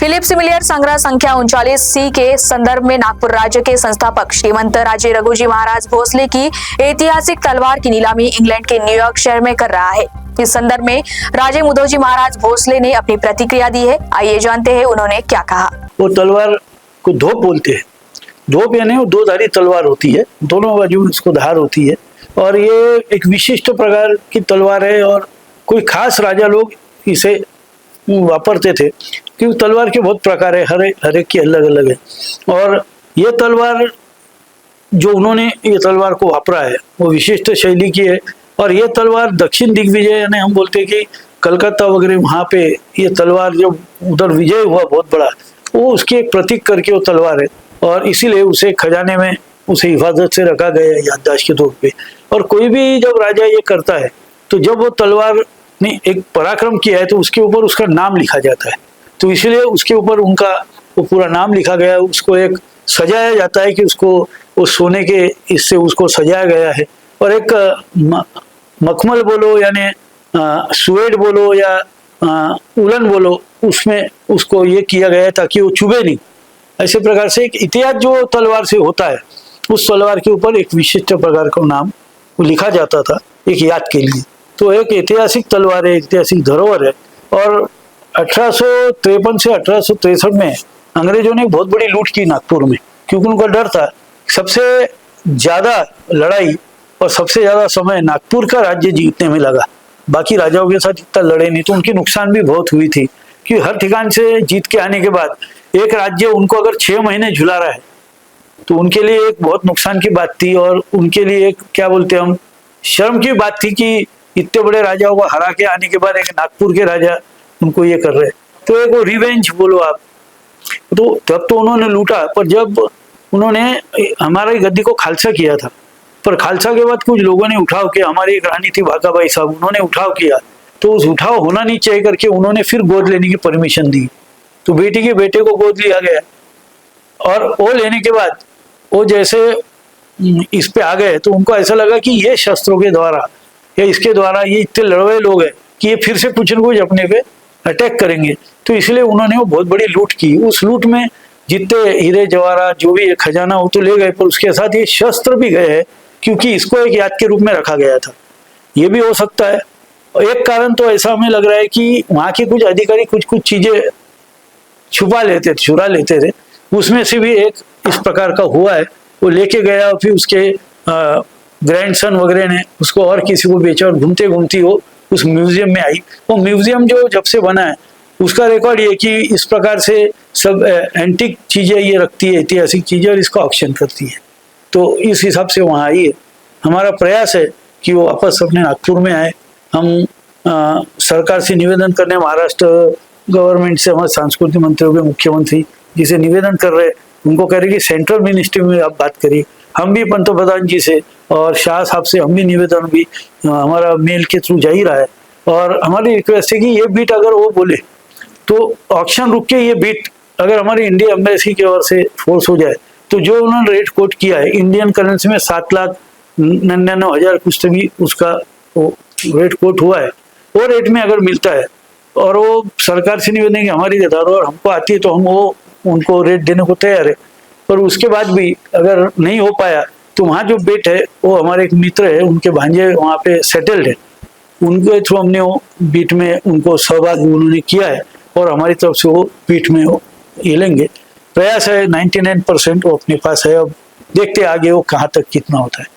Philip similar संग्रह संख्या 39C के संदर्भ में नागपुर राज्य के संस्थापक श्रीमंत राजे रघुजी महाराज भोसले की ऐतिहासिक तलवार की नीलामी इंग्लैंड के न्यूयॉर्क शहर में कर रहा है। इस संदर्भ में राजे मुधोजी महाराज भोसले ने अपनी प्रतिक्रिया दी है। आइए जानते हैं उन्होंने क्या कहा। वो तलवार को धोप बोलते हैं। धोप यानी वो दो धारी तलवार होती है, दोनों बाजू इसको धार होती है और ये एक विशिष्ट प्रकार की तलवार है और कोई खास राजा लोग इसे वापरते थे क्योंकि तलवार के बहुत प्रकार है, हर एक की अलग अलग है। और ये तलवार जो उन्होंने ये तलवार को वापरा है वो विशिष्ट शैली की है और ये तलवार दक्षिण दिग्विजय यानी हम बोलते हैं कि कलकत्ता वगैरह वहाँ पे ये तलवार जब उधर विजय हुआ बहुत बड़ा, वो उसके एक प्रतीक करके वो तलवार है और इसीलिए उसे खजाने में उसे हिफाजत से रखा गया है याददाश्त के तौर पे। और कोई भी जब राजा ये करता है तो जब वो तलवार ने एक पराक्रम किया है तो उसके ऊपर उसका नाम लिखा जाता है, तो इसलिए उसके ऊपर उनका वो पूरा नाम लिखा गया है। उसको एक सजाया जाता है कि उसको वो सोने के इससे उसको सजाया गया है और एक मखमल बोलो यानी सुएड बोलो या उलन बोलो, उसमें उसको ये किया गया है ताकि वो चुभे नहीं। ऐसे प्रकार से एक इतिहास जो तलवार से होता है उस तलवार के ऊपर एक विशिष्ट प्रकार का नाम वो लिखा जाता था एक याद के लिए। तो एक ऐतिहासिक तलवार है, ऐतिहासिक धरोहर है। और 1853 से 1863 में अंग्रेजों ने बहुत बड़ी लूट की नागपुर में क्योंकि उनका डर था सबसे ज्यादा लड़ाई और सबसे ज्यादा समय नागपुर का राज्य जीतने में लगा। बाकी राजाओं के साथ इतना लड़े नहीं तो उनकी नुकसान भी बहुत हुई थी कि हर ठिकान से जीत के आने के बाद एक राज्य उनको अगर 6 महीने झुला रहा है तो उनके लिए एक बहुत नुकसान की बात थी और उनके लिए एक क्या बोलते हैं हम शर्म की बात थी कि इतने बड़े राजाओं को हरा के आने के बाद एक नागपुर के राजा उनको ये कर रहे। तो एक वो रिवेंज बोलो आप, तो तब तो उन्होंने लूटा, पर जब उन्होंने हमारी गद्दी को खालसा किया था, पर खालसा के बाद कुछ लोगों ने उठाव किया। हमारी एक रानी थी भाकाबाई साहब, उन्होंने उठाव किया तो उस उठाव होना नहीं चाहिए करके उन्होंने फिर गोद लेने की परमिशन दी। तो बेटी के बेटे को गोद लिया गया और वो लेने के बाद वो जैसे इस पे आ गए तो उनको ऐसा लगा कि ये शस्त्रों के द्वारा या इसके द्वारा ये इतने लड़वे लोग हैं कि ये फिर से कुछ न कुछ अपने पे अटैक करेंगे। तो इसलिए उन्होंने वो बहुत बड़ी लूट की। उस लूट में जितने हीरे जवाहरात जो भी खजाना हो तो ले गए, पर उसके साथ ये शस्त्र भी गए हैं क्योंकि इसको एक याद के रूप में रखा गया था। ये भी हो सकता है। एक कारण तो ऐसा हमें लग रहा है कि वहाँ के कुछ अधिकारी कुछ चीजें छुपा लेते थे, चुरा लेते थे। उसमें से भी एक इस प्रकार का हुआ है। वो लेके गया और फिर उसके ग्रैंडसन वगैरह ने उसको और किसी को बेचा और घूमते घूमती वो उस म्यूजियम में आई। वो म्यूजियम जो जब से बना है उसका रिकॉर्ड ये कि इस प्रकार से सब एंटीक चीजें ये रखती है, ऐतिहासिक चीजें, और इसका ऑक्शन करती है। तो इस हिसाब से वहाँ आई है। हमारा प्रयास है कि वो वापस अपने नागपुर में आए। हम सरकार से निवेदन करने, महाराष्ट्र गवर्नमेंट से हमारे सांस्कृतिक मंत्री हो गए, मुख्यमंत्री जिसे निवेदन कर रहे, उनको कह रहे कि सेंट्रल मिनिस्ट्री में आप बात करिए। हम भी पंतप्रधान जी से और शाह साहब से हम भी निवेदन भी हमारा मेल के थ्रू जा ही रहा है और हमारी रिक्वेस्ट है कि ये बीट अगर वो बोले तो ऑक्शन रुक के ये बीट अगर हमारी इंडिया एम्बेसी की ओर से फोर्स हो जाए तो जो उन्होंने रेट कोट किया है इंडियन करेंसी में 7,99,000 कुछ भी उसका वो रेट कोट हुआ है, वो रेट में अगर मिलता है और वो सरकार से निवेदन कि हमारी धरोहर हमको आती है तो हम वो उनको रेट देने को तैयार है। पर उसके बाद भी अगर नहीं हो पाया तो वहाँ जो बेट है वो हमारे एक मित्र है, उनके भांजे वहाँ पे सेटल्ड है, उनके थ्रू हमने वो बीट में उनको सहभागी उन्होंने किया है और हमारी तरफ से वो बीट में वो ये लेंगे। प्रयास है 99% वो अपने पास है। अब देखते आगे वो कहाँ तक कितना होता है।